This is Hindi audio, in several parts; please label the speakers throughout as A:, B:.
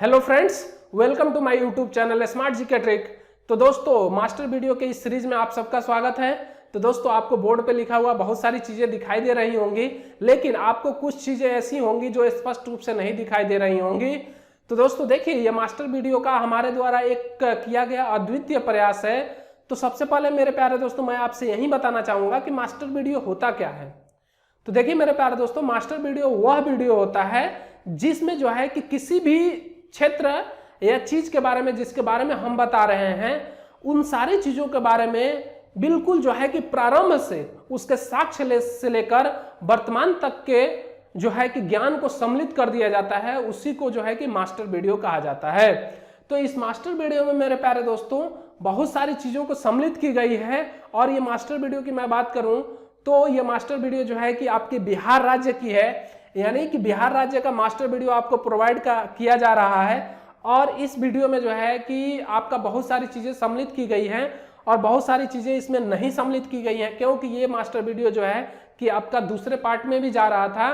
A: Hello friends, welcome to my YouTube channel smart GK trick. तो दोस्तों, मास्टर वीडियो के इस सीरीज में आप सबका स्वागत है। तो दोस्तों, आपको बोर्ड पे लिखा हुआ बहुत सारी चीजें दिखाई दे रही होंगी, लेकिन आपको कुछ चीजें ऐसी होंगी जो स्पष्ट रूप से नहीं दिखाई दे रही होंगी। तो दोस्तों देखिए, ये मास्टर वीडियो का हमारे द्वारा एक किया गया अद्वितीय प्रयास है। तो सबसे पहले मेरे प्यारे दोस्तों, मैं आपसे यही बताना चाहूंगा कि मास्टर वीडियो होता क्या है। तो देखिए मेरे प्यारे दोस्तों, मास्टर वीडियो वह वीडियो होता है जिसमें जो है कि किसी भी क्षेत्र या चीज के बारे में जिसके बारे में हम बता रहे हैं, उन सारी चीजों के बारे में बिल्कुल जो है कि प्रारंभ से उसके साक्ष्य से लेकर वर्तमान तक के जो है कि ज्ञान को सम्मिलित कर दिया जाता है, उसी को जो है कि मास्टर वीडियो कहा जाता है। तो इस मास्टर वीडियो में मेरे प्यारे दोस्तों बहुत सारी चीजों को सम्मिलित की गई है। और ये मास्टर वीडियो की मैं बात करूं तो ये मास्टर वीडियो जो है कि आपके बिहार राज्य की है, यानी कि बिहार राज्य का मास्टर वीडियो आपको प्रोवाइड किया जा रहा है। और इस वीडियो में जो है कि आपका बहुत सारी चीजें सम्मिलित की गई हैं और बहुत सारी चीजें इसमें नहीं सम्मिलित की गई हैं, क्योंकि ये मास्टर वीडियो जो है कि आपका दूसरे पार्ट में भी जा रहा था।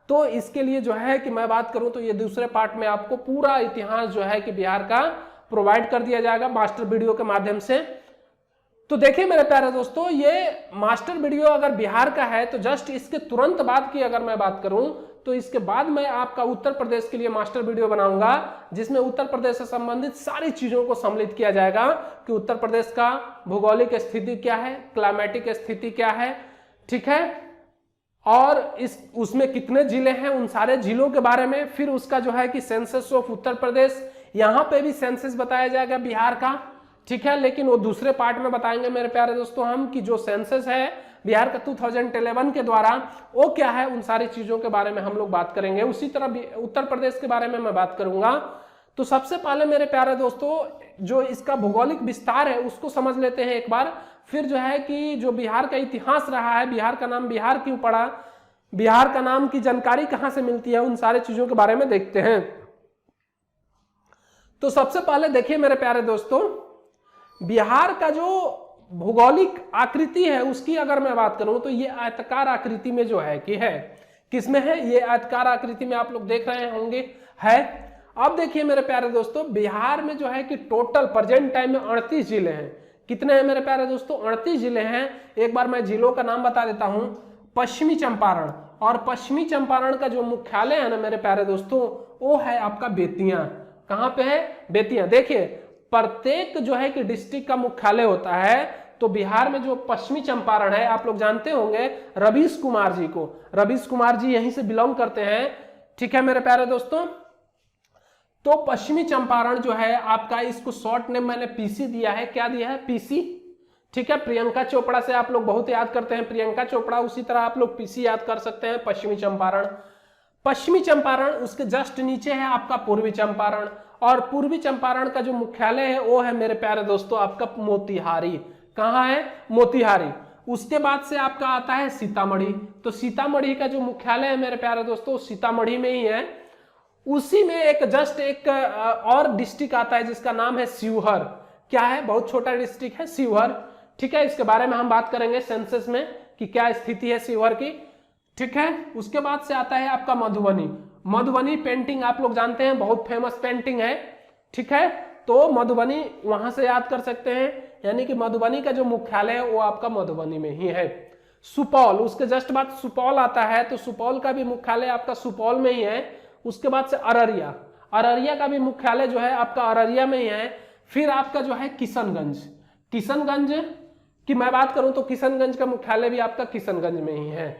A: तो इसके लिए जो है कि मैं बात करूं तो ये दूसरे पार्ट में आपको पूरा इतिहास जो है कि बिहार का प्रोवाइड कर दिया जाएगा मास्टर वीडियो के माध्यम से। तो देखिए मेरे प्यारे दोस्तों, ये मास्टर वीडियो अगर बिहार का है तो जस्ट इसके तुरंत बाद की अगर मैं बात करूं तो इसके बाद मैं आपका उत्तर प्रदेश के लिए मास्टर वीडियो बनाऊंगा, जिसमें उत्तर प्रदेश से संबंधित सारी चीजों को सम्मिलित किया जाएगा कि उत्तर प्रदेश का भौगोलिक स्थिति क्या है, क्लाइमेटिक स्थिति क्या है, ठीक है, और उसमें कितने जिले हैं, उन सारे जिलों के बारे में। फिर उसका जो है कि सेंसस ऑफ उत्तर प्रदेश, यहां पे भी सेंसस बताया जाएगा बिहार का, ठीक है, लेकिन वो दूसरे पार्ट में बताएंगे मेरे प्यारे दोस्तों हम कि जो सेंसस है बिहार का 2011 के द्वारा वो क्या है, उन सारी चीजों के बारे में हम लोग बात करेंगे। उसी तरह उत्तर प्रदेश के बारे में मैं बात करूंगा। तो सबसे पहले मेरे प्यारे दोस्तों, जो इसका भौगोलिक विस्तार है उसको समझ लेते हैं एक बार। फिर जो है कि जो बिहार का इतिहास रहा है, बिहार का नाम बिहार क्यों पड़ा, बिहार का नाम की जानकारी कहां से मिलती है, उन सारे चीजों के बारे में देखते हैं। तो सबसे पहले देखिए मेरे प्यारे दोस्तों, बिहार का जो भौगोलिक आकृति है उसकी अगर मैं बात करूं तो ये आयताकार आकृति में जो है कि है, किसमें है, ये आयताकार आकृति में आप लोग देख रहे होंगे है। अब देखिए मेरे प्यारे दोस्तों, बिहार में जो है कि टोटल प्रेजेंट टाइम में 38 जिले हैं। कितने हैं मेरे प्यारे दोस्तों? 38 जिले हैं। एक बार मैं जिलों का नाम बता देता हूं। पश्चिमी चंपारण, और पश्चिमी चंपारण का जो मुख्यालय है ना मेरे प्यारे दोस्तों, वो है आपका बेतिया। कहां पे है? बेतिया। देखिए प्रत्येक जो है कि डिस्ट्रिक्ट का मुख्यालय होता है। तो बिहार में जो पश्चिमी चंपारण है, आप लोग जानते होंगे रवीश कुमार जी को, रवीश कुमार जी यहीं से बिलोंग करते हैं, ठीक है मेरे प्यारे दोस्तों। तो पश्चिमी चंपारण जो है आपका, इसको शॉर्ट नेम मैंने पीसी दिया है। क्या दिया है? पीसी, ठीक है। प्रियंका चोपड़ा से आप लोग बहुत याद करते हैं, प्रियंका चोपड़ा, उसी तरह आप लोग पीसी याद कर सकते हैं, पश्चिमी चंपारण। पश्चिमी चंपारण, उसके जस्ट नीचे है आपका पूर्वी चंपारण, और पूर्वी चंपारण का जो मुख्यालय है वो है मेरे प्यारे दोस्तों आपका मोतिहारी। कहां है? मोतिहारी। उसके बाद से आपका आता है सीतामढ़ी। तो सीतामढ़ी का जो मुख्यालय है मेरे प्यारे दोस्तों सीतामढ़ी में ही है। उसी में एक जस्ट एक और डिस्ट्रिक्ट आता है जिसका नाम है शिवहर। क्या है? बहुत छोटा डिस्ट्रिक्ट है शिवहर, ठीक है। इसके बारे में हम बात करेंगे सेंसस में कि क्या स्थिति है शिवहर की, ठीक है। उसके बाद से आता है आपका मधुबनी। मधुबनी पेंटिंग आप लोग जानते हैं, बहुत फेमस पेंटिंग है, ठीक है। तो मधुबनी वहां से याद कर सकते हैं, यानी कि मधुबनी का जो मुख्यालय है वो आपका मधुबनी में ही है। सुपौल, उसके जस्ट बाद सुपौल आता है, तो सुपौल का भी मुख्यालय आपका सुपौल में ही है। उसके बाद से अररिया, अररिया का भी मुख्यालय जो है आपका अररिया में ही है। फिर आपका जो है किशनगंज, किशनगंज की मैं बात करूं तो किशनगंज का मुख्यालय भी आपका किशनगंज में ही है।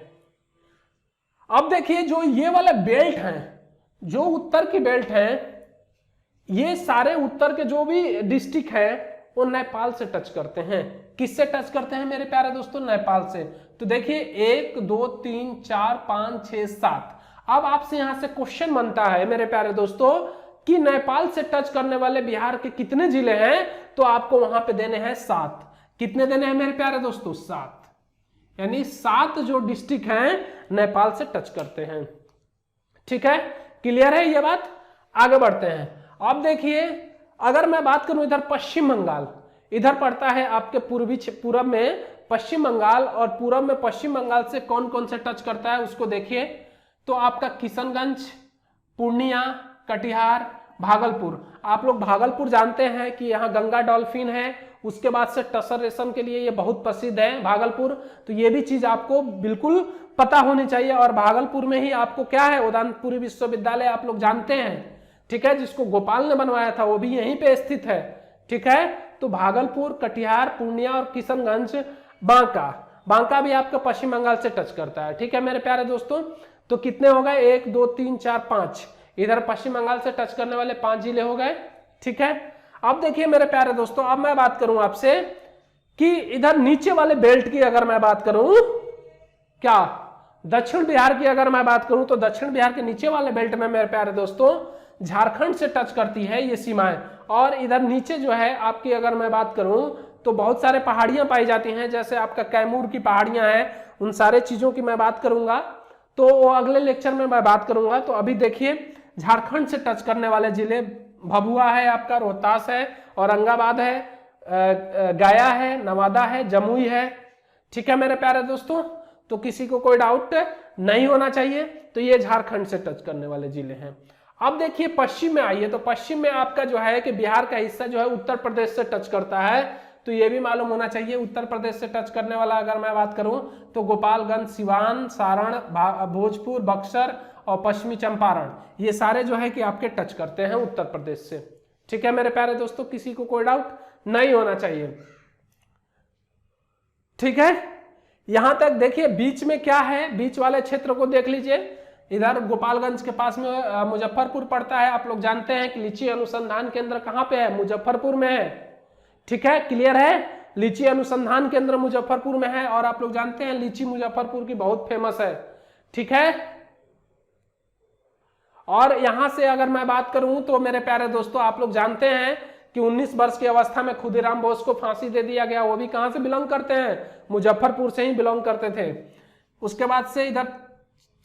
A: अब देखिए जो ये वाला बेल्ट है, जो उत्तर की बेल्ट है, ये सारे उत्तर के जो भी डिस्ट्रिक्ट है वो नेपाल से टच करते हैं। किससे टच करते हैं मेरे प्यारे दोस्तों? नेपाल से। तो देखिए 1 2 3 4 5 6 7। अब आपसे यहां से क्वेश्चन बनता है मेरे प्यारे दोस्तों कि नेपाल से टच करने वाले बिहार के कितने जिले हैं? तो आपको वहां पे देने हैं 7। कितने देने हैं मेरे प्यारे दोस्तों? 7, यानी 7 जो डिस्ट्रिक्ट हैं नेपाल से टच करते हैं, ठीक है। क्लियर है ये बात? आगे बढ़ते हैं। अब देखिए अगर मैं बात करूं इधर पश्चिम बंगाल, इधर पड़ता है आपके पूरब में पश्चिम बंगाल, और पूरब में पश्चिम बंगाल से कौन कौन से टच करता है उसको देखिए। तो आपका किशनगंज, पूर्णिया, कटिहार, भागलपुर। आप लोग भागलपुर जानते हैं कि यहाँ गंगा डॉल्फिन है, उसके बाद से टसर रेशम के लिए ये बहुत प्रसिद्ध है भागलपुर। तो ये भी चीज आपको बिल्कुल पता होनी चाहिए। और भागलपुर में ही आपको क्या है, उदयपुरी विश्वविद्यालय आप लोग जानते हैं, ठीक है, जिसको गोपाल ने बनवाया था, वो भी यहीं पे स्थित है, ठीक है। तो भागलपुर, कटिहार, पूर्णिया और किशनगंज, बांका भी आपका पश्चिम बंगाल से टच करता है, ठीक है मेरे प्यारे दोस्तों। तो कितने हो गए, 1 2 3 4 5, इधर पश्चिम बंगाल से टच करने वाले 5 जिले हो गए, ठीक है। अब देखिए मेरे प्यारे दोस्तों, अब मैं बात करूं आपसे कि इधर नीचे वाले बेल्ट की अगर मैं बात करूं, क्या दक्षिण बिहार की अगर मैं बात करूं, तो दक्षिण बिहार के नीचे वाले बेल्ट में मेरे प्यारे दोस्तों झारखंड से टच करती है ये सीमाएं। और इधर नीचे जो है आपकी अगर मैं बात करूं तो बहुत सारे पहाड़ियां पाई जाती हैं, जैसे आपका कैमूर की पहाड़ियां हैं, उन सारे चीजों की मैं बात करूंगा, तो वो अगले लेक्चर में मैं बात करूंगा। तो अभी देखिए झारखंड से टच करने वाले जिले भभुआ है आपका, रोहतास है, औरंगाबाद है, गया है, नवादा है, जमुई है, ठीक है मेरे प्यारे दोस्तों। तो किसी को कोई डाउट नहीं होना चाहिए। तो ये झारखंड से टच करने वाले जिले हैं। अब देखिए पश्चिम में आइए, तो पश्चिम में आपका जो है कि बिहार का हिस्सा जो है उत्तर प्रदेश से टच करता है। तो ये भी मालूम होना चाहिए, उत्तर प्रदेश से टच करने वाला अगर मैं बात करूं तो गोपालगंज, सिवान, सारण, भोजपुर, बक्सर और पश्चिमी चंपारण, ये सारे जो है कि आपके टच करते हैं उत्तर प्रदेश से, ठीक है मेरे प्यारे दोस्तों। किसी को कोई डाउट नहीं होना चाहिए, ठीक है। यहां तक देखिए बीच में क्या है, बीच वाले क्षेत्र को देख लीजिए। इधर गोपालगंज के पास में मुजफ्फरपुर पड़ता है। आप लोग जानते हैं कि लीची अनुसंधान केंद्र कहां पे है, मुजफ्फरपुर में है, ठीक है, क्लियर है। लीची अनुसंधान केंद्र मुजफ्फरपुर में है। और आप लोग जानते हैं लीची मुजफ्फरपुर की बहुत फेमस है, ठीक है। और यहां से अगर मैं बात करूं तो मेरे प्यारे दोस्तों आप लोग जानते हैं कि 19 वर्ष की अवस्था में खुदीराम बोस को फांसी दे दिया गया। वो भी कहां से बिलोंग करते हैं, मुजफ्फरपुर से ही बिलोंग करते थे। उसके बाद से इधर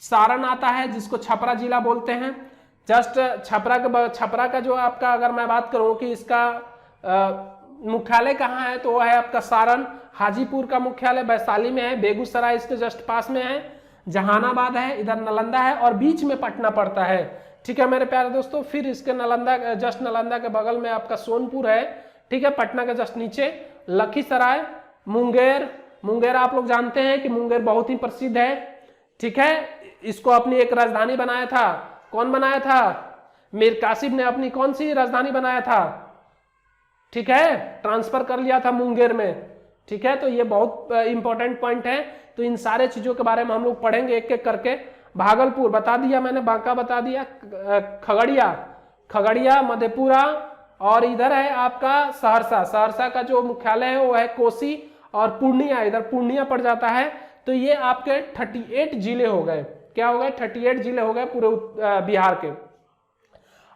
A: सारण आता है, जिसको छपरा जिला बोलते हैं। जस्ट छपरा का जो आपका अगर मैं बात करूं कि इसका मुख्यालय कहाँ है, तो वो है आपका सारण। हाजीपुर का मुख्यालय वैशाली में है, बेगूसराय इसके जस्ट पास में है, जहानाबाद है, इधर नालंदा है और बीच में पटना पड़ता है, ठीक है मेरे प्यारे दोस्तों। फिर इसके नालंदा के बगल में आपका सोनपुर है, ठीक है, पटना के जस्ट नीचे। लखीसराय, मुंगेर आप लोग जानते हैं कि मुंगेर बहुत ही प्रसिद्ध है, ठीक है। इसको अपनी एक राजधानी बनाया था, कौन बनाया था, मीर कासिम ने अपनी कौन सी राजधानी बनाया था, ठीक है, ट्रांसफर कर लिया था मुंगेर में, ठीक है। तो ये बहुत इंपॉर्टेंट पॉइंट है। तो इन सारे चीजों के बारे में हम लोग पढ़ेंगे एक एक करके। भागलपुर बता दिया मैंने, बांका बता दिया, खगड़िया, मधेपुरा, और इधर है आपका सहरसा का जो मुख्यालय है वो है कोसी, और पूर्णिया, इधर पूर्णिया पड़ जाता है। तो ये आपके 38 जिले हो गए, क्या हो गए, 38 जिले हो गए पूरे बिहार के।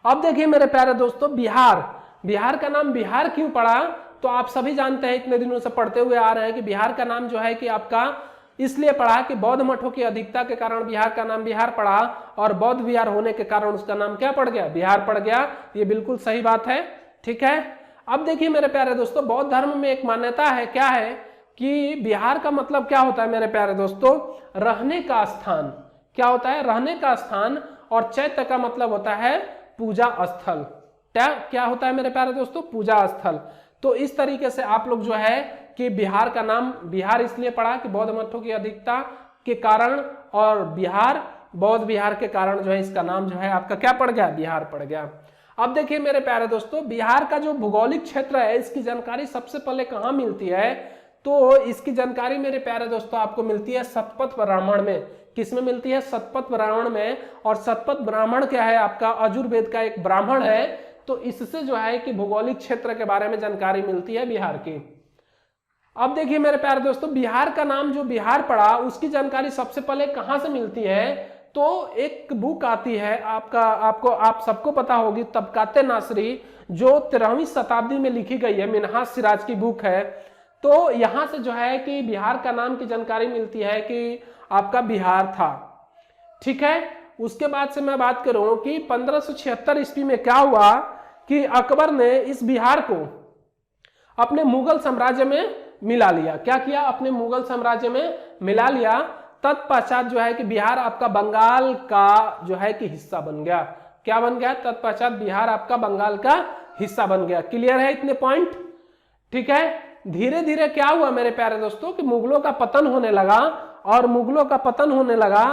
A: अब देखिए मेरे प्यारे दोस्तों, बिहार का नाम बिहार क्यों पड़ा, तो आप सभी जानते हैं, इतने दिनों से पढ़ते हुए आ रहे हैं कि बिहार का नाम जो है कि आपका इसलिए पड़ा कि बौद्ध मठों की अधिकता के कारण बिहार का नाम बिहार पड़ा, और बौद्ध विहार होने के कारण उसका नाम क्या पड़ गया, बिहार पड़ गया। ये बिल्कुल सही बात है, ठीक है। अब देखिए मेरे प्यारे दोस्तों, बौद्ध धर्म में एक मान्यता है, क्या है कि बिहार का मतलब क्या होता है मेरे प्यारे दोस्तों, रहने का स्थान। क्या होता है, रहने का स्थान। और चैत्य का मतलब होता है पूजा स्थल। क्या होता है मेरे प्यारे दोस्तों, पूजा स्थल। तो इस तरीके से आप लोग जो है कि बिहार का नाम बिहार इसलिए पड़ा कि बौद्ध मठों की अधिकता के कारण, और बौद्ध विहार के कारण जो है इसका नाम जो है आपका क्या पड़ गया, बिहार पड़ गया। अब देखिए मेरे प्यारे दोस्तों, बिहार का जो भौगोलिक क्षेत्र है इसकी जानकारी सबसे पहले कहाँ मिलती है, तो इसकी जानकारी मेरे प्यारे दोस्तों आपको मिलती है शतपथ ब्राह्मण में। किसमें मिलती है, शतपथ ब्राह्मण में। और शतपथ ब्राह्मण क्या है, आपका यजुर्वेद का एक ब्राह्मण है। तो इससे जो है कि भौगोलिक क्षेत्र के बारे में जानकारी मिलती है बिहार की। अब देखिए मेरे प्यारे दोस्तों, बिहार का नाम जो बिहार पड़ा उसकी जानकारी सबसे पहले कहां से मिलती है, तो एक बुक आती है आप सबको पता होगी, तबकाते नासरी, जो 13वीं शताब्दी में लिखी गई है, मिन्हाज सिराज की बुक है। तो यहां से जो है कि बिहार का नाम की जानकारी मिलती है कि आपका बिहार था, ठीक है। उसके बाद से मैं बात करूं कि 1576 ईस्वी में क्या हुआ कि अकबर ने इस बिहार को अपने मुगल साम्राज्य में मिला लिया। क्या किया, अपने मुगल साम्राज्य में मिला लिया। तत्पश्चात जो है कि बिहार आपका बंगाल का जो है कि हिस्सा बन गया। क्या बन गया, तत्पश्चात बिहार आपका बंगाल का हिस्सा बन गया। क्लियर है इतने पॉइंट? ठीक है। धीरे धीरे क्या हुआ मेरे प्यारे दोस्तों कि मुगलों का पतन होने लगा, और मुगलों का पतन होने लगा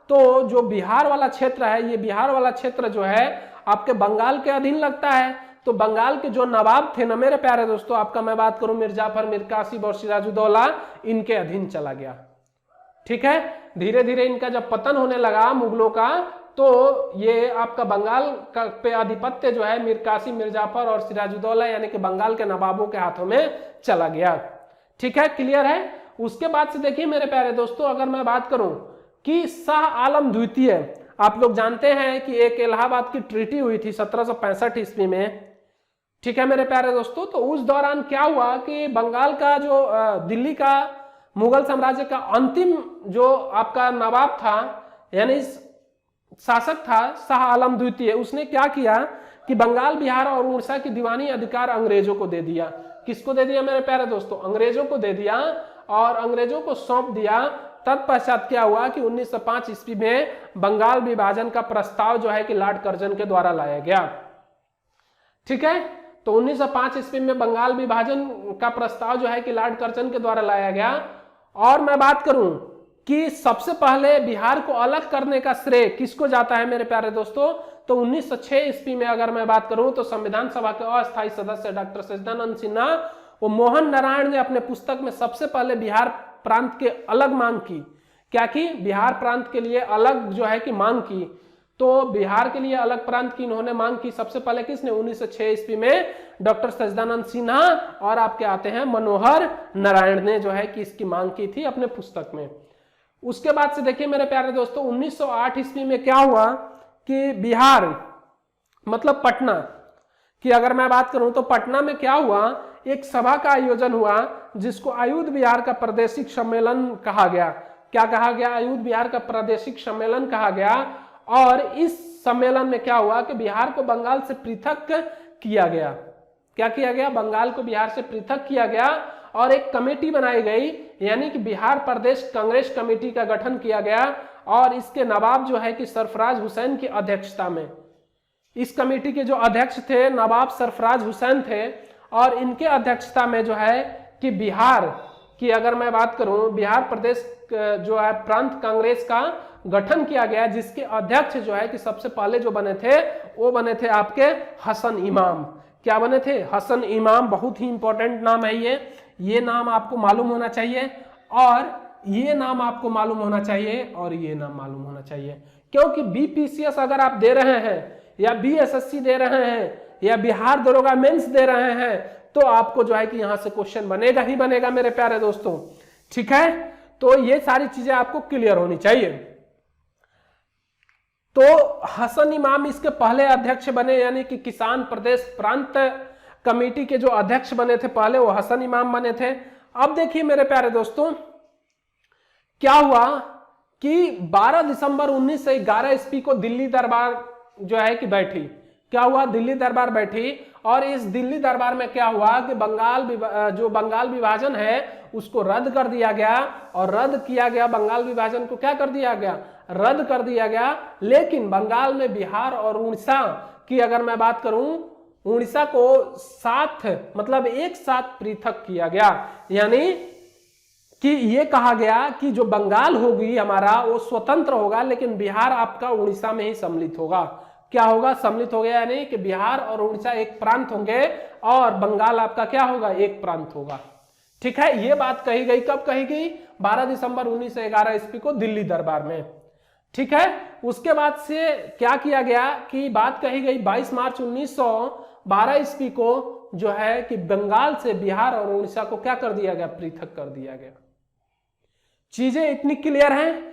A: तो जो बिहार वाला क्षेत्र है, ये बिहार वाला क्षेत्र जो है आपके बंगाल के अधीन लगता है। तो बंगाल के जो नवाब थे ना मेरे प्यारे दोस्तों, आपका मैं बात करूं मिर्जाफर, मीर कासिम और सिराजुद्दौला, इनके अधीन चला गया। ठीक है। धीरे धीरे इनका जब पतन होने लगा मुगलों का, तो ये आपका बंगाल का पे आधिपत्य जो है मीर कासिम, मिर्जाफर और सिराजुद्दौला यानी कि बंगाल के नवाबों के हाथों में चला गया। ठीक है, क्लियर है। उसके बाद से देखिए मेरे प्यारे दोस्तों, अगर मैं बात करूं कि शाह आलम द्वितीय, आप लोग जानते हैं कि एक इलाहाबाद की ट्रीटी हुई थी 1765 ईस्वी में। ठीक है मेरे प्यारे दोस्तों, तो उस दौरान क्या हुआ कि बंगाल का जो दिल्ली का मुगल साम्राज्य का अंतिम जो आपका नवाब था यानी शासक था शाह आलम द्वितीय, उसने क्या किया कि बंगाल, बिहार और उड़ीसा की दीवानी अधिकार अंग्रेजों को दे दिया। किसको दे दिया मेरे प्यारे दोस्तों? अंग्रेजों को दे दिया और अंग्रेजों को सौंप दिया। तत्पश्चात क्या हुआ कि 1905 ईस्वी में बंगाल विभाजन का प्रस्ताव जो है कि लॉर्ड कर्जन के द्वारा लाया गया। ठीक है, तो 1905 ईस्वी में बंगाल विभाजन का प्रस्ताव जो है कि लॉर्ड कर्जन के द्वारा लाया गया। और मैं बात करूं कि सबसे पहले बिहार को अलग करने का श्रेय किसको जाता है मेरे प्यारे दोस्तों? तो 1906 ईस्वी में अगर मैं बात करूं तो संविधान सभा के अस्थायी सदस्य डॉक्टर सच्चिदानंद सिन्हा, वो मोहन नारायण ने अपने पुस्तक में सबसे पहले बिहार प्रांत के अलग मांग की। क्या की? बिहार प्रांत के लिए अलग जो है कि मांग की। तो बिहार के लिए अलग प्रांत की इन्होंने मांग की सबसे पहले किसने? 1906 ईस्वी में डॉक्टर सच्चिदानंद सिन्हा और आपके आते हैं मनोहर नारायण ने जो है कि इसकी मांग की थी अपने पुस्तक में। उसके बाद से देखिए मेरे प्यारे दोस्तों, 1908 ईस्वी में क्या हुआ कि बिहार मतलब पटना की अगर मैं बात करूं तो पटना में क्या हुआ, एक सभा का आयोजन हुआ जिसको आयुध बिहार का प्रादेशिक सम्मेलन कहा गया। क्या कहा गया? आयुध बिहार का प्रादेशिक सम्मेलन कहा गया। और इस सम्मेलन में क्या हुआ कि बिहार को बंगाल से पृथक किया गया। क्या किया गया? बंगाल को बिहार से पृथक किया गया और एक कमेटी बनाई गई यानी कि बिहार प्रदेश कांग्रेस कमेटी का गठन किया गया। और इसके नवाब जो है कि सरफराज हुसैन की अध्यक्षता में, इस कमेटी के जो अध्यक्ष थे नवाब सरफराज हुसैन थे, और इनके अध्यक्षता में जो है कि बिहार की अगर मैं बात करूं, बिहार प्रदेश जो है प्रांत कांग्रेस का गठन किया गया, जिसके अध्यक्ष जो है कि सबसे पहले जो बने थे वो बने थे आपके हसन इमाम। क्या बने थे? हसन इमाम। बहुत ही इंपॉर्टेंट नाम है ये नाम आपको मालूम होना चाहिए, और ये नाम आपको मालूम होना चाहिए, और ये नाम मालूम होना चाहिए, क्योंकि बीपीसीएस अगर आप दे रहे हैं या बीएसएससी दे रहे हैं या बिहार दरोगा मेंस दे रहे हैं तो आपको जो है कि यहां से क्वेश्चन बनेगा ही बनेगा मेरे प्यारे दोस्तों। ठीक है, तो ये सारी चीजें आपको क्लियर होनी चाहिए। तो हसन इमाम इसके पहले अध्यक्ष बने, यानी कि किसान प्रदेश प्रांत कमेटी के जो अध्यक्ष बने थे पहले, वो हसन इमाम बने थे। अब देखिए मेरे प्यारे दोस्तों, क्या हुआ कि 12 दिसंबर 1911 ईस्वी को दिल्ली दरबार जो है कि बैठी। क्या हुआ? दिल्ली दरबार बैठी, और इस दिल्ली दरबार में क्या हुआ कि बंगाल विभाजन है उसको रद्द कर दिया गया। और रद्द किया गया बंगाल विभाजन को, क्या कर दिया गया? रद्द कर दिया गया। लेकिन बंगाल में बिहार और उड़ीसा की अगर मैं बात करूं, उड़ीसा को साथ मतलब एक साथ पृथक किया गया, यानी कि ये कहा गया कि जो बंगाल होगी हमारा वो स्वतंत्र होगा, लेकिन बिहार आपका उड़ीसा में ही सम्मिलित होगा। क्या होगा? सम्मिलित हो गया, यानी कि बिहार और उड़ीसा एक प्रांत होंगे और बंगाल आपका क्या होगा? एक प्रांत होगा। ठीक है, ये बात कही गई। कब कही गई? 12 दिसंबर 1911 ईस्वी को दिल्ली दरबार में। ठीक है, उसके बाद से क्या किया गया कि बात कही गई 22 मार्च 1912 ईस्वी को जो है कि बंगाल से बिहार और उड़ीसा को क्या कर दिया गया? पृथक कर दिया गया। चीजें इतनी क्लियर हैं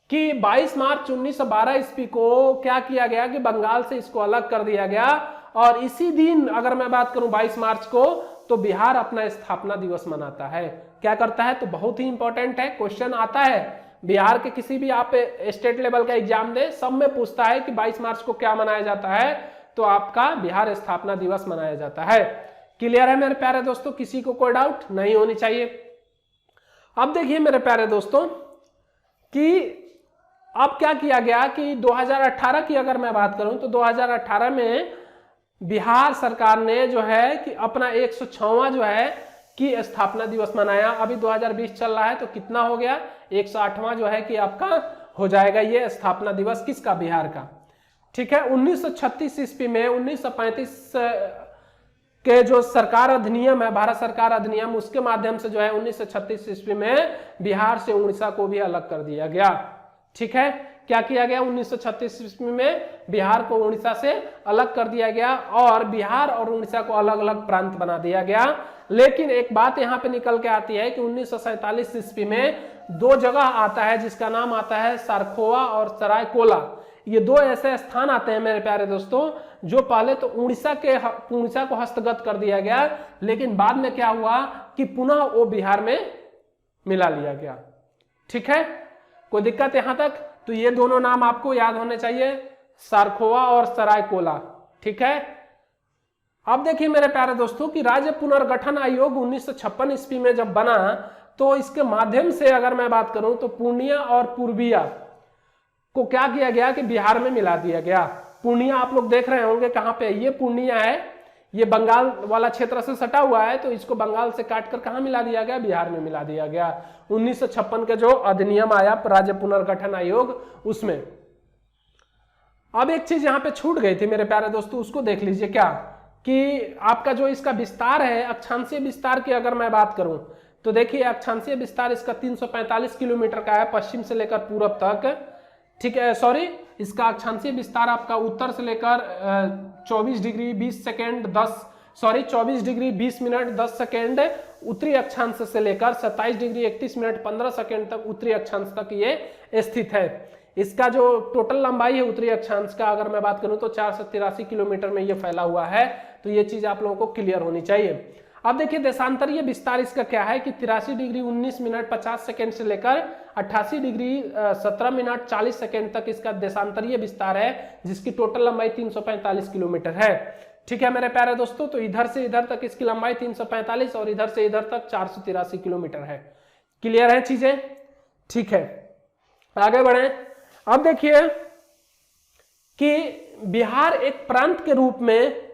A: कि 22 मार्च 1912 ईस्वी को क्या किया गया कि बंगाल से इसको अलग कर दिया गया। और इसी दिन अगर मैं बात करूं 22 मार्च को, तो बिहार अपना स्थापना दिवस मनाता है। क्या करता है? तो बहुत ही इंपॉर्टेंट है, क्वेश्चन आता है बिहार के किसी भी आप स्टेट लेवल का एग्जाम दे, सब में पूछता है कि 22 मार्च को क्या मनाया जाता है, तो आपका बिहार स्थापना दिवस मनाया जाता है। क्लियर है मेरे प्यारे दोस्तों? किसी को कोई डाउट नहीं होनी चाहिए। अब देखिए मेरे प्यारे दोस्तों कि अब क्या किया गया कि 2018 की अगर मैं बात करूं तो 2018 में बिहार सरकार ने जो है कि अपना 106वां जो है कि स्थापना दिवस मनाया। अभी 2020 चल रहा है तो कितना हो गया, 108वां जो है कि आपका हो जाएगा ये स्थापना दिवस किसका, बिहार का। ठीक है, 1936 ईस्वी में 1935 के जो सरकार अधिनियम है, भारत सरकार अधिनियम, उसके माध्यम से जो है 1936 ईस्वी में बिहार से उड़ीसा को भी अलग कर दिया गया। ठीक है, क्या किया गया, 1936 ईस्वी में बिहार को उड़ीसा से अलग कर दिया गया और बिहार और उड़ीसा को अलग अलग प्रांत बना दिया गया। लेकिन एक बात यहाँ पे निकल के आती है कि 1947 ईस्वी में दो जगह आता है जिसका नाम आता है सारखोवा और सरायकोला। ये दो ऐसे स्थान आते हैं मेरे प्यारे दोस्तों, जो पहले तो उड़ीसा को हस्तगत कर दिया गया, लेकिन बाद में क्या हुआ कि पुनः वो बिहार में मिला लिया गया। ठीक है, कोई दिक्कत यहां तक? तो ये दोनों नाम आपको याद होने चाहिए, सारखोवा और सरायकोला। ठीक है, अब देखिए मेरे प्यारे दोस्तों कि राज्य पुनर्गठन आयोग 1956 ईस्वी में जब बना तो इसके माध्यम से अगर मैं बात करूं तो पूर्णिया और पूर्विया को क्या किया गया कि बिहार में मिला दिया गया। पूर्णिया आप लोग देख रहे होंगे कहां पे, ये पूर्णिया है, ये बंगाल वाला क्षेत्र से सटा हुआ है, तो इसको बंगाल से काटकर कहां मिला दिया गया, बिहार में मिला दिया गया। 1956 के जो अधिनियम आया राज्य पुनर्गठन आयोग, उसमें। अब एक चीज यहां पे छूट गई थी मेरे प्यारे दोस्तों, उसको देख लीजिए, क्या कि आपका जो इसका विस्तार है, अक्षांशीय विस्तार की अगर मैं बात करूं तो देखिए अक्षांशीय विस्तार इसका 345 किलोमीटर का है, पश्चिम से लेकर पूरब तक। ठीक है, सॉरी, इसका अक्षांशीय विस्तार आपका उत्तर से लेकर 24 degree 20 second 24 degree 20 minute 10 second उत्तरी अक्षांश से लेकर 27 डिग्री 31 मिनट 15 सेकेंड तक उत्तरी अक्षांश तक ये स्थित है। इसका जो टोटल लंबाई है उत्तरी अक्षांश का अगर मैं बात करूं तो 483 किलोमीटर में ये फैला हुआ है। तो ये चीज आप लोगों को क्लियर होनी चाहिए। अब देखिए देशांतरीय विस्तार इसका क्या है कि 83 डिग्री 19 मिनट 50 सेकेंड से लेकर 88 डिग्री 17 मिनट 40 सेकेंड तक इसका देशांतरीय विस्तार है, जिसकी टोटल लंबाई 345 किलोमीटर है। ठीक है मेरे प्यारे दोस्तों, तो इधर से इधर तक इसकी लंबाई 345 और इधर से इधर तक 483 किलोमीटर है। क्लियर है चीजें? ठीक है, आगे बढ़े। अब देखिए कि बिहार एक प्रांत के रूप में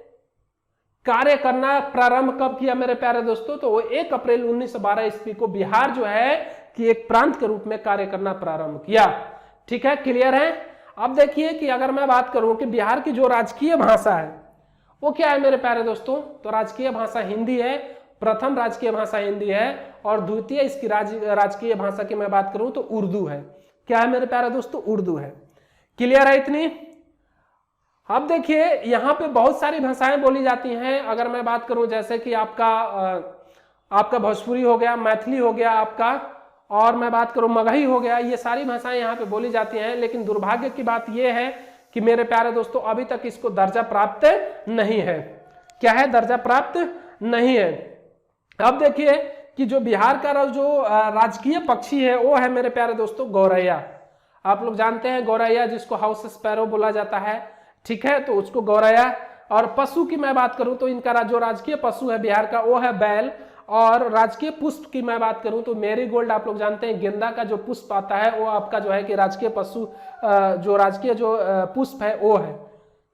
A: कार्य करना प्रारंभ कब किया मेरे प्यारे दोस्तों, तो 1 अप्रैल 1912 ईस्वी को बिहार जो है कि एक प्रांत के रूप में कार्य करना प्रारंभ किया। ठीक है, क्लियर है? अब देखिए कि अगर मैं बात करूं कि बिहार की जो राजकीय भाषा है वो क्या है मेरे प्यारे दोस्तों, तो राजकीय भाषा हिंदी है। प्रथम राजकीय भाषा हिंदी है और द्वितीय इसकी राजकीय भाषा की मैं बात करूं तो उर्दू है। क्या है मेरे प्यारे दोस्तों, उर्दू है। क्लियर है इतनी? अब देखिए यहाँ पे बहुत सारी भाषाएं बोली जाती हैं। अगर मैं बात करूं जैसे कि आपका भोजपुरी हो गया, मैथिली हो गया आपका, और मैं बात करूं मगही हो गया, ये सारी भाषाएं यहाँ पे बोली जाती हैं। लेकिन दुर्भाग्य की बात ये है कि मेरे प्यारे दोस्तों अभी तक इसको दर्जा प्राप्त नहीं है। क्या है? दर्जा प्राप्त नहीं है। अब देखिए कि जो बिहार का जो राजकीय पक्षी है वो है मेरे प्यारे दोस्तों गौरैया। आप लोग जानते हैं गौरैया, जिसको हाउस स्पैरो बोला जाता है। ठीक है, तो उसको गौरैया। और पशु की मैं बात करूं तो इनका जो राजकीय पशु है बिहार का वो है बैल। और राजकीय पुष्प की मैं बात करूं तो मेरीगोल्ड, आप लोग जानते हैं गेंदा का जो पुष्प आता है वो आपका जो है कि राजकीय पशु जो राजकीय जो पुष्प है वो है।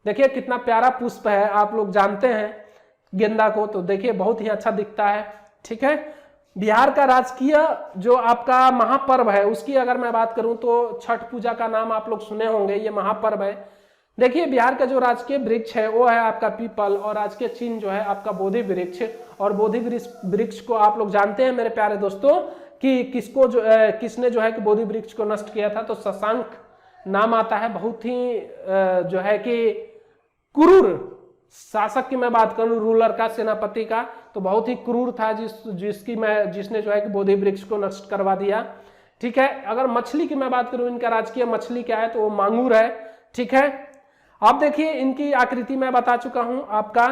A: देखिए कितना प्यारा पुष्प है, आप लोग जानते हैं गेंदा को, तो देखिए बहुत ही अच्छा दिखता है। ठीक है, बिहार का राजकीय जो आपका महापर्व है उसकी अगर मैं बात करूं तो छठ पूजा का नाम आप लोग सुने होंगे, ये महापर्व है। देखिए बिहार का जो राजकीय वृक्ष है वो है आपका पीपल, और राजकीय चिन्ह जो है आपका बोधि वृक्ष। और बोधि वृक्ष को आप लोग जानते हैं मेरे प्यारे दोस्तों कि किसने जो है कि बोधि वृक्ष को नष्ट किया था, तो शशांक नाम आता है। बहुत ही जो है कि क्रूर शासक की मैं बात करूं, रूलर का, सेनापति का, तो बहुत ही क्रूर था जिसने जो है कि बोधि वृक्ष को नष्ट करवा दिया। ठीक है, अगर मछली की मैं बात करूं, इनका राजकीय मछली क्या है तो वो मांगूर है। ठीक है, अब देखिए इनकी आकृति मैं बता चुका हूं आपका।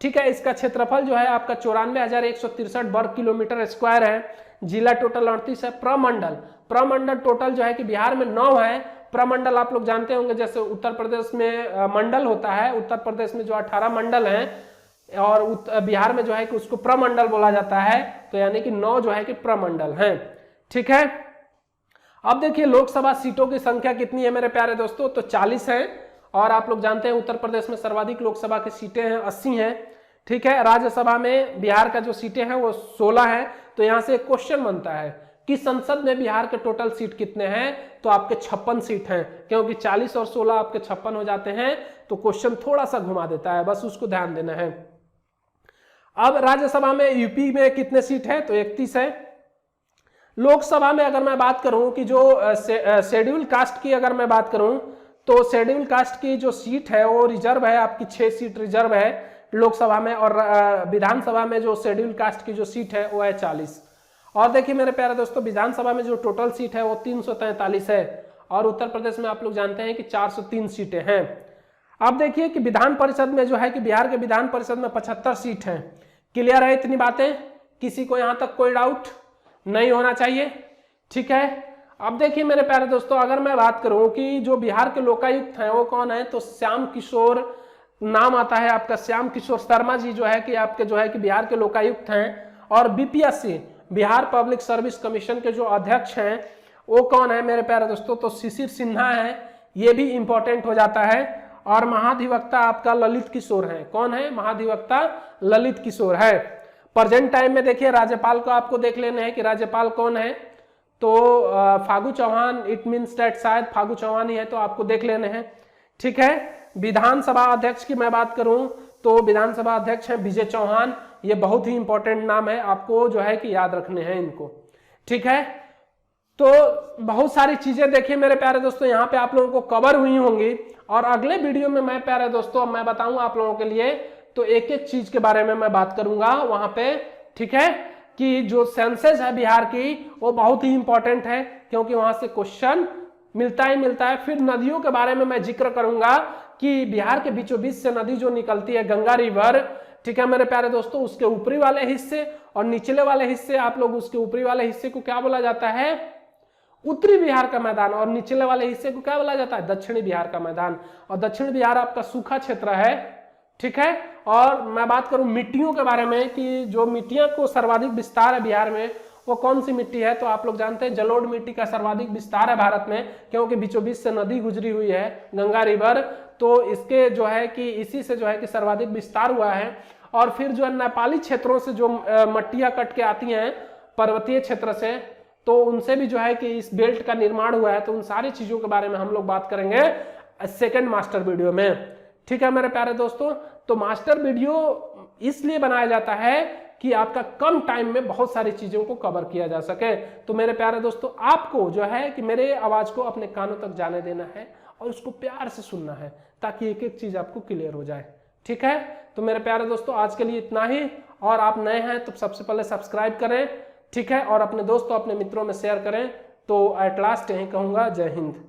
A: ठीक है, इसका क्षेत्रफल जो है आपका 94,163 वर्ग किलोमीटर स्क्वायर है। जिला टोटल 38 है। प्रमंडल टोटल जो है कि बिहार में 9 है। प्रमंडल आप लोग जानते होंगे, जैसे उत्तर प्रदेश में मंडल होता है, उत्तर प्रदेश में जो 18 मंडल हैं और बिहार में जो है कि उसको प्रमंडल बोला जाता है। तो यानी कि 9 जो है कि प्रमंडल हैं। ठीक है, अब देखिए लोकसभा सीटों की संख्या कितनी है मेरे प्यारे दोस्तों, तो 40 है। और आप लोग जानते हैं उत्तर प्रदेश में सर्वाधिक लोकसभा की सीटें हैं, 80 हैं। ठीक है, राज्यसभा में बिहार का जो सीटें हैं वो 16 है। तो यहां से एक क्वेश्चन बनता है कि संसद में बिहार के टोटल सीट कितने हैं, तो आपके 56 सीट हैं, क्योंकि 40 और 16 आपके 56 हो जाते हैं। तो क्वेश्चन थोड़ा सा घुमा देता है, बस उसको ध्यान देना है। अब राज्यसभा में यूपी में कितने सीट है, तो 31 है। लोकसभा में अगर मैं बात करूं कि जो शेड्यूल कास्ट की अगर मैं बात करूं, तो शेड्यूल कास्ट की जो सीट है वो रिजर्व है, आपकी 6 सीट रिजर्व है लोकसभा में। और विधानसभा में जो शेड्यूल कास्ट की जो सीट है वो है 40। और देखिए मेरे प्यारे दोस्तों, विधानसभा में जो टोटल सीट है वो 343 है। और उत्तर प्रदेश में आप लोग जानते हैं कि 403 सीटें हैं। अब देखिए कि विधान परिषद में जो है कि बिहार के विधान परिषद में 75 सीट हैं। क्लियर है इतनी बातें, किसी को यहां तक कोई डाउट नहीं होना चाहिए। ठीक है, अब देखिए मेरे प्यारे दोस्तों, अगर मैं बात करूं कि जो बिहार के लोकायुक्त हैं वो कौन है, तो श्याम किशोर नाम आता है आपका, श्याम किशोर शर्मा जी जो है कि आपके जो है कि बिहार के लोकायुक्त हैं। और BPSC Bihar public service commission के जो अध्यक्ष हैं वो कौन है मेरे प्यारे दोस्तों, तो शिशिर सिन्हा है, ये भी इंपॉर्टेंट हो जाता है। और महाधिवक्ता आपका ललित किशोर है, कौन है, महाधिवक्ता ललित किशोर है। प्रेजेंट टाइम में देखिए राज्यपाल को आपको देख लेना है कि राज्यपाल कौन है, तो Phagu Chauhan, it means that शायद फागू चौहान ही है, तो आपको देख लेने हैं। ठीक है, विधानसभा अध्यक्ष की मैं बात करूं तो विधानसभा अध्यक्ष हैं विजय चौहान, ये बहुत ही इंपॉर्टेंट नाम है, आपको जो है कि याद रखने हैं इनको। ठीक है, तो बहुत सारी चीजें देखिए मेरे प्यारे दोस्तों यहाँ पे आप लोगों को कवर हुई होंगी। और अगले वीडियो में मैं प्यारे दोस्तों मैं बताऊंगा आप लोगों के लिए, तो एक एक चीज के बारे में मैं बात करूंगा वहां पे। ठीक है, कि जो सेंसस है बिहार की वो बहुत ही इंपॉर्टेंट है, क्योंकि वहां से क्वेश्चन मिलता ही मिलता है। फिर नदियों के बारे में मैं जिक्र करूंगा कि बिहार के बीचों बीच से नदी जो निकलती है गंगा रिवर, ठीक है मेरे प्यारे दोस्तों, उसके ऊपरी वाले हिस्से और निचले वाले हिस्से, आप लोग उसके ऊपरी वाले हिस्से को क्या बोला जाता है, उत्तरी बिहार का मैदान, और निचले वाले हिस्से को क्या बोला जाता है, दक्षिणी बिहार का मैदान। और दक्षिण बिहार आपका सूखा क्षेत्र है। ठीक है, और मैं बात करूं मिट्टियों के बारे में कि जो मिट्टियों को सर्वाधिक विस्तार है बिहार में वो कौन सी मिट्टी है, तो आप लोग जानते हैं जलोढ़ मिट्टी का सर्वाधिक विस्तार है भारत में, क्योंकि बीचों बीच से नदी गुजरी हुई है गंगा रिवर, तो इसके जो है कि इसी से जो है कि सर्वाधिक विस्तार हुआ है। और फिर जो है नेपाली क्षेत्रों से जो मट्टियां कट के आती हैं पर्वतीय क्षेत्र से, तो उनसे भी जो है कि इस बेल्ट का निर्माण हुआ है। तो उन सारी चीजों के बारे में हम लोग बात करेंगे सेकंड मास्टर वीडियो में। ठीक है मेरे प्यारे दोस्तों, तो मास्टर वीडियो इसलिए बनाया जाता है कि आपका कम टाइम में बहुत सारी चीजों को कवर किया जा सके। तो मेरे प्यारे दोस्तों, आपको जो है कि मेरे आवाज को अपने कानों तक जाने देना है और उसको प्यार से सुनना है, ताकि एक एक चीज आपको क्लियर हो जाए। ठीक है, तो मेरे प्यारे दोस्तों आज के लिए इतना ही। और आप नए हैं तो सबसे पहले सब्सक्राइब करें, ठीक है, और अपने दोस्तों अपने मित्रों में शेयर करें। तो एट लास्ट यही कहूंगा, जय हिंद।